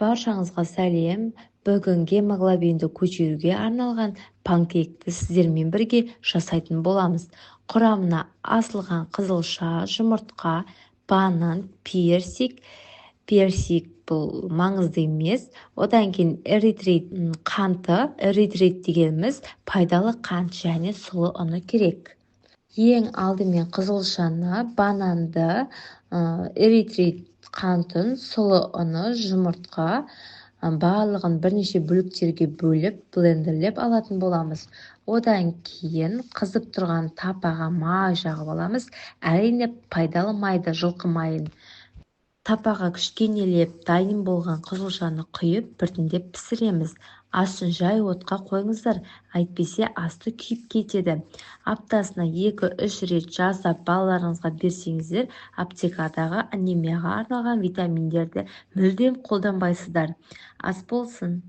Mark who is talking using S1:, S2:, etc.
S1: Баршаңызға сәлем. Бүгін гемоглобинді көтеруге арналған панкейкті сіздермен бірге жасайтын боламыз. Құрамына асылған қызылша, жұмыртқа, банан, персик бұл маңызды емес. Одан кейін эритрит қанты, эритрит дегеніміз пайдалы қант және сұлы ұны керек. Ең алдымен қызылшаны, бананды, эритрит қантын, сұлы ұны, жұмыртқа барлығын бірнеше бөліктерге бөліп, блендерлеп алатын боламыз. Одан кейін қызып тұрған тапаға май жағып аламыз. Әрине пайдалы майды, жылқы майын. Тапаға кішкенелеп дайын болған қызылшаны құйып, біртіндеп пісіреміз. Асын жай отқа қойыңыздар, әйтпесе асты күйіп кетеді. Аптасына 2-3 рет жасап балаларыңызға берсеңіздер, аптекадағы анемияға арналған витаминдерді мүлдем қолданбайсыздар. Ас болсын.